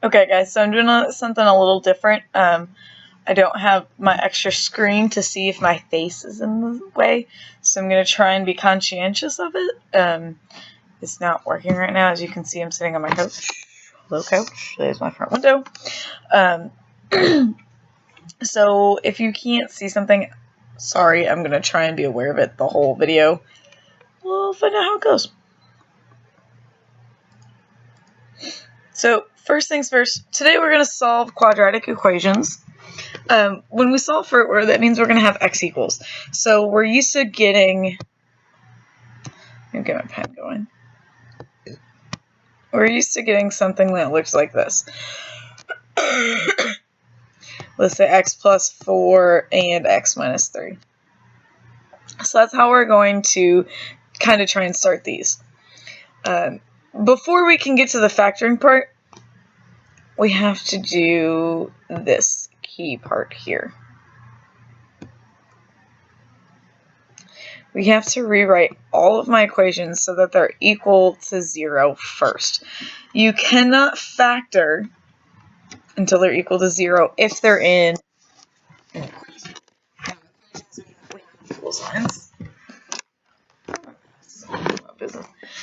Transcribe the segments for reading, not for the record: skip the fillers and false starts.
Okay guys, so I'm doing something a little different. I don't have my extra screen to see if my face is in the way, so I'm going to try and be conscientious of it. It's not working right now. As you can see, I'm sitting on my couch. Hello couch, there's my front window. So if you can't see something, sorry, I'm going to try and be aware of it the whole video. We'll find out how it goes. So first things first, today we're going to solve quadratic equations. When we solve for it, that means we're going to have x equals. So we're used to getting, let me get my pen going. We're used to getting something that looks like this. Let's say x plus 4 and x minus 3. So that's how we're going to kind of try and start these. Before we can get to the factoring part, we have to do this key part here. We have to rewrite all of my equations so that they're equal to 0 first. You cannot factor until they're equal to 0 if they're in equal signs.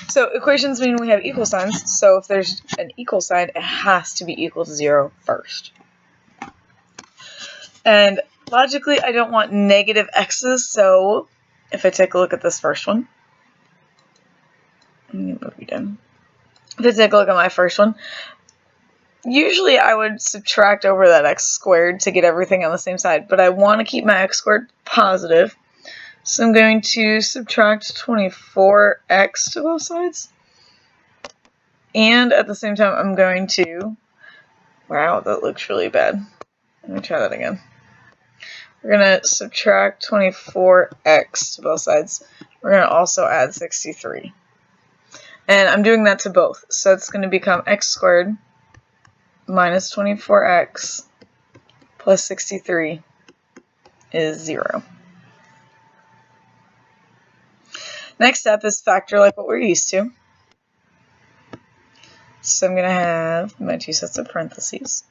So equations mean we have equal signs, so if there's an equal sign, it has to be equal to 0 first. And logically, I don't want negative x's, so if I take a look at this first one, let me move you down. If I take a look at my first one, usually I would subtract over that x squared to get everything on the same side, but I want to keep my x squared positive, so I'm going to subtract 24x to both sides. And at the same time, I'm going to, wow, that looks really bad. Let me try that again. We're going to subtract 24x to both sides. We're going to also add 63. And I'm doing that to both. So it's going to become x squared minus 24x plus 63 is 0. Next step is factor like what we're used to. So I'm going to have my two sets of parentheses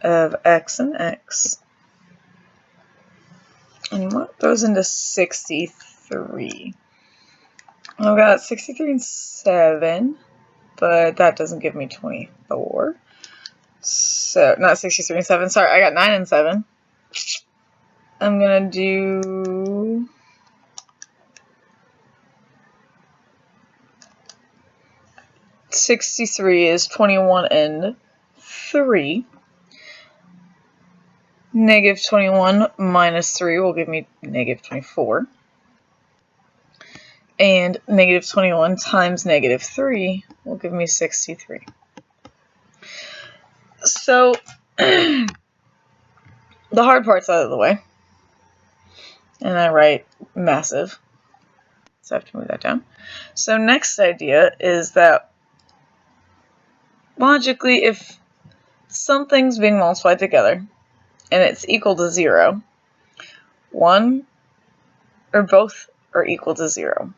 of x and x. And what goes into 63? I've got 63 and 7, but that doesn't give me 24. So, not 63 and 7, sorry, I got 9 and 7. I'm going to do 63 is 21 and 3. Negative 21 minus 3 will give me negative 24. And negative 21 times negative 3 will give me 63. So, the hard part's out of the way. And I write massive. So I have to move that down. So next idea is that logically, if something's being multiplied together and it's equal to 0, one or both are equal to 0.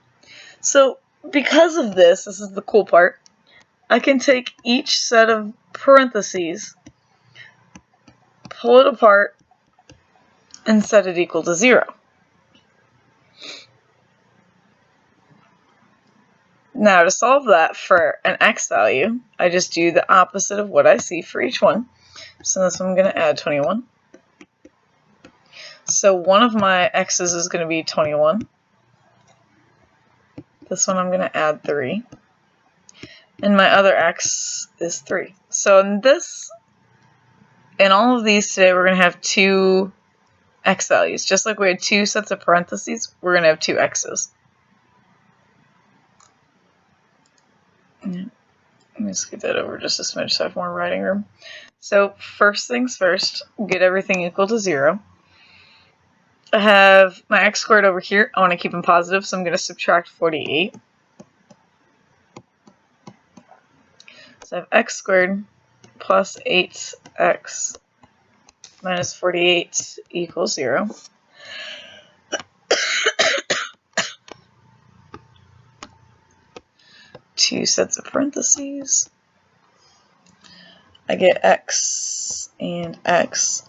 So because of this is the cool part, I can take each set of parentheses, pull it apart, and set it equal to 0. Now to solve that for an x value, I just do the opposite of what I see for each one. So this one I'm going to add 21. So one of my x's is going to be 21. This one I'm going to add 3. And my other x is 3. So in all of these today, we're going to have two x values. Just like we had two sets of parentheses, we're going to have two x's. Let me scoot that over just a smidge so I have more writing room. So first things first, get everything equal to 0. I have my x squared over here. I want to keep them positive, so I'm going to subtract 48. So I have x squared plus 8x minus 48 equals 0. Two sets of parentheses. I get x and x.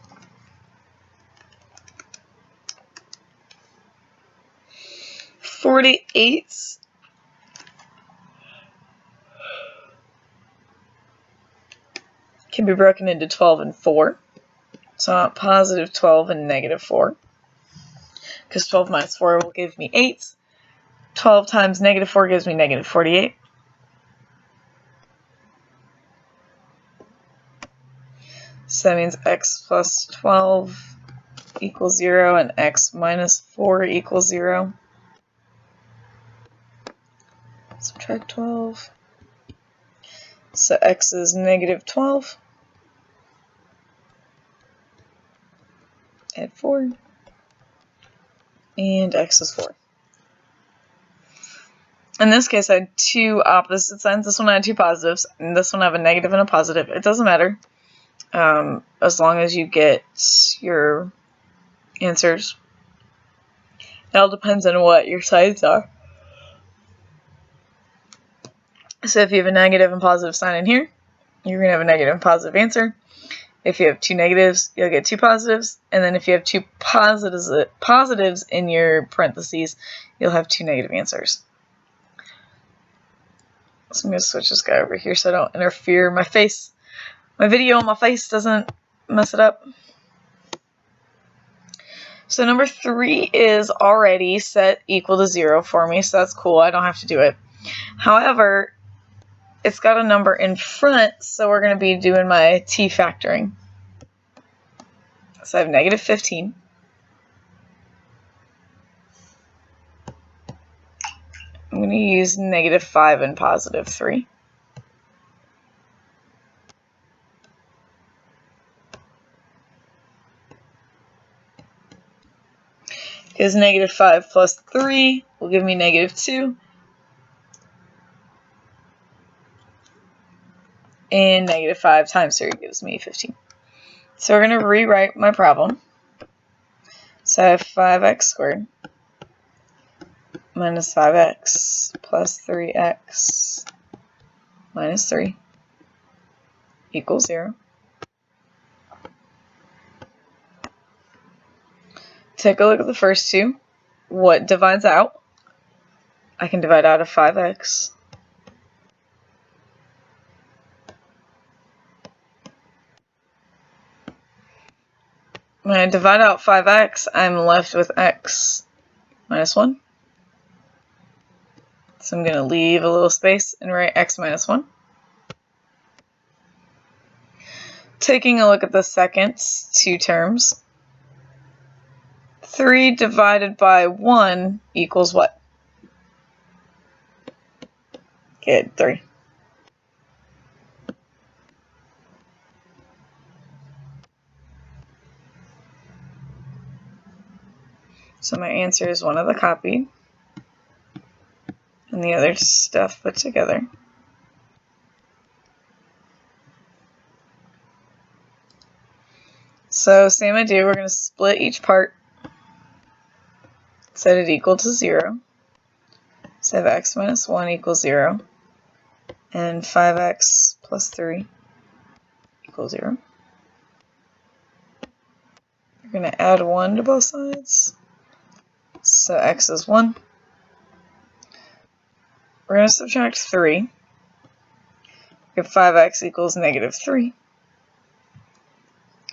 .48 can be broken into 12 and 4. So I want positive 12 and negative 4. Because 12 minus 4 will give me 8. 12 times negative 4 gives me negative 48. So that means x plus 12 equals 0 and x minus 4 equals 0. Subtract 12. So x is negative 12. Add 4. And x is 4. In this case, I had two opposite signs. This one I had two positives, and this one I have a negative and a positive. It doesn't matter, as long as you get your answers. It all depends on what your sides are. So if you have a negative and positive sign in here, you're going to have a negative and positive answer. If you have two negatives, you'll get two positives. And then if you have two positives in your parentheses, you'll have two negative answers. So I'm going to switch this guy over here so I don't interfere. My video on my face doesn't mess it up. So number 3 is already set equal to 0 for me, so that's cool. I don't have to do it. However, it's got a number in front, so we're going to be doing my t factoring. So I have negative 15. I'm going to use negative 5 and positive 3. Because negative 5 plus 3 will give me negative 2. And negative 5 times 3 gives me 15. So we're going to rewrite my problem. So I have 5x squared minus 5x plus 3x minus 3 equals 0. Take a look at the first two. What divides out? I can divide out of 5x. When I divide out 5x, I'm left with x minus 1. So I'm going to leave a little space and write x minus 1. Taking a look at the second two terms, 3 divided by 1 equals what? Good, 3. So my answer is one of the copied, and the other stuff put together. So same idea, we're going to split each part, set it equal to 0. So I have x minus 1 equals 0, and 5x plus 3 equals 0. We're going to add 1 to both sides. So x is 1. We're going to subtract 3. We have 5x equals negative 3.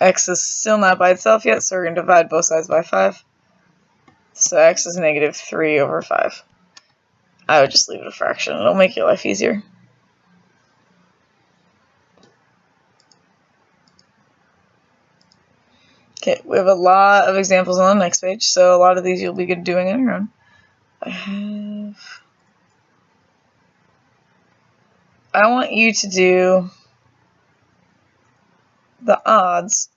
X is still not by itself yet, so we're going to divide both sides by 5. So x is negative 3 over 5. I would just leave it a fraction. It'll make your life easier. Okay, we have a lot of examples on the next page, so a lot of these you'll be good doing on your own. I want you to do the odds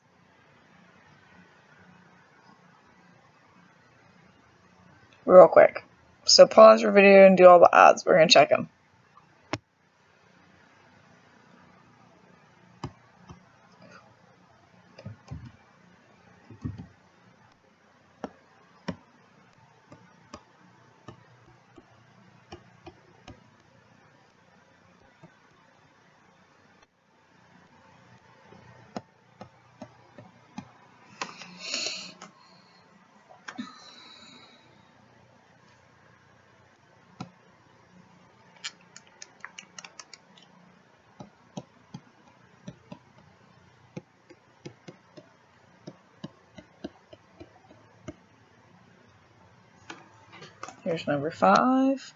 real quick. So pause your video and do all the odds. We're going to check them. Here's number 5.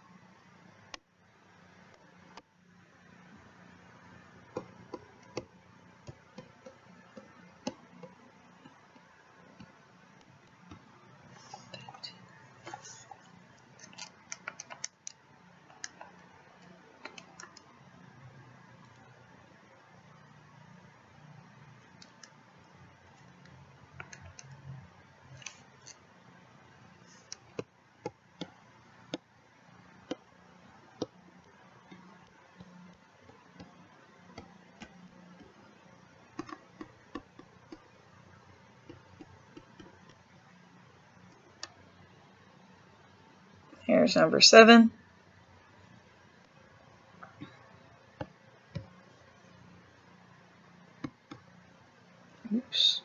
Here's number 7. Oops.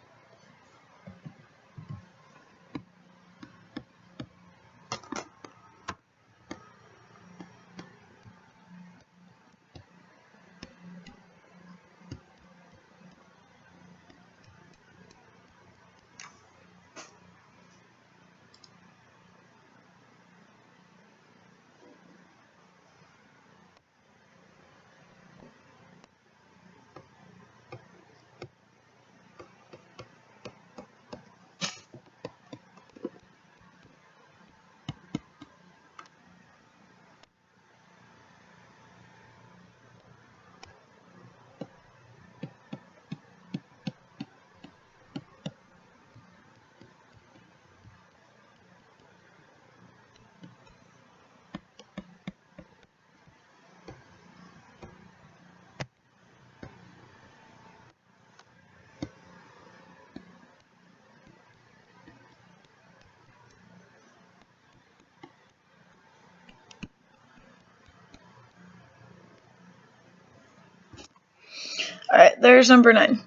Alright, there's number 9.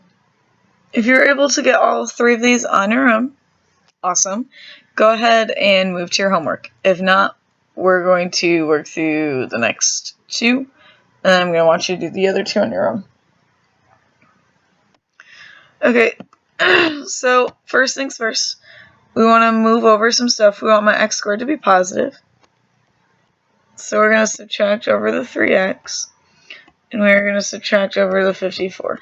If you're able to get all 3 of these on your own, awesome. Go ahead and move to your homework. If not, we're going to work through the next 2, and then I'm going to want you to do the other 2 on your own. Okay, so first things first, we want to move over some stuff. We want my x squared to be positive. So we're going to subtract over the 3x, and we're going to subtract over the 54.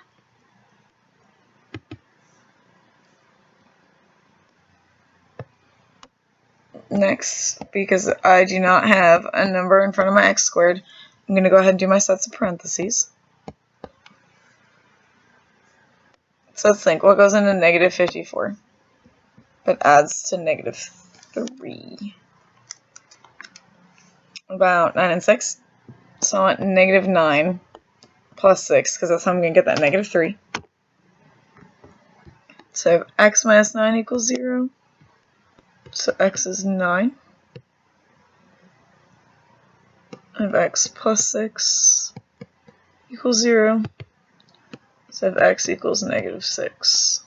Next, because I do not have a number in front of my x squared, I'm going to go ahead and do my sets of parentheses. So let's think, what goes into negative 54? But adds to negative 3. About 9 and 6. So I want negative 9 plus 6, because that's how I'm going to get that negative 3. So I have x minus 9 equals 0. So x is 9. I have x plus 6 equals 0. So I have x equals negative 6.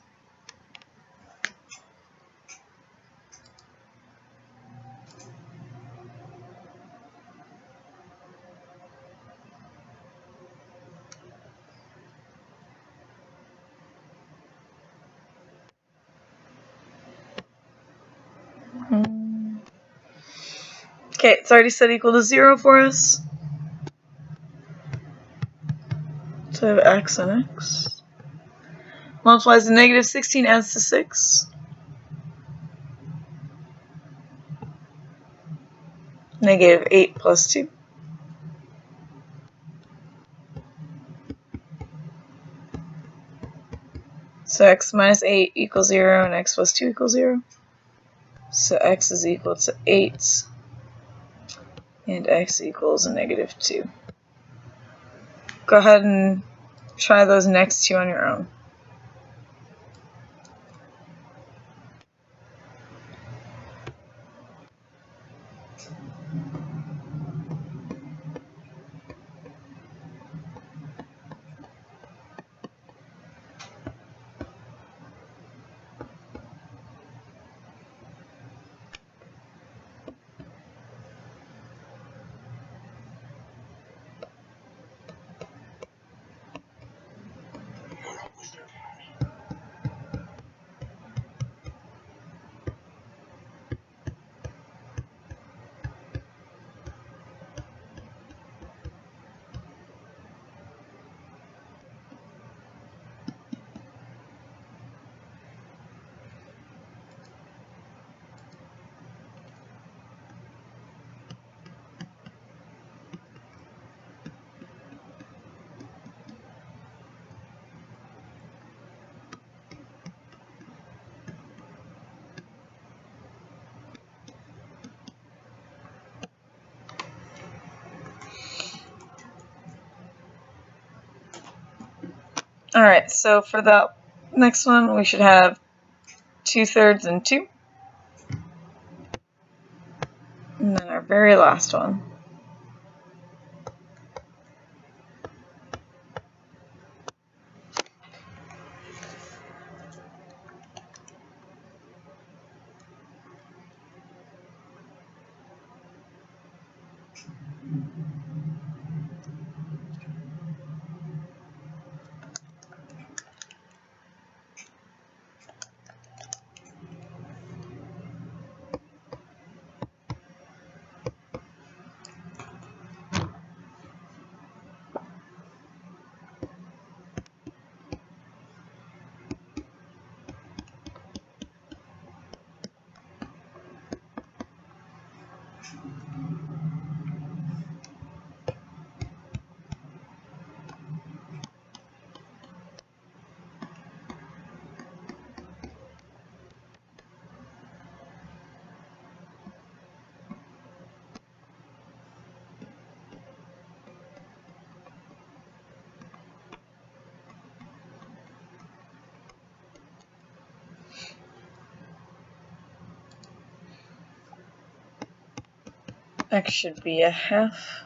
Okay, it's already set equal to 0 for us. So I have x and x. Multiplies to negative 16, adds to 6. Negative 8 plus 2. So x minus 8 equals 0, and x plus 2 equals 0. So x is equal to 8, and x equals negative 2. Go ahead and try those next 2 on your own. Alright, so for the next one, we should have 2/3 and 2. And then our very last one. X should be a half,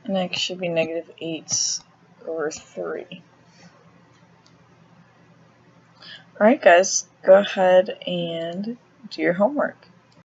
and X should be -8/3. Alright guys, go ahead and do your homework.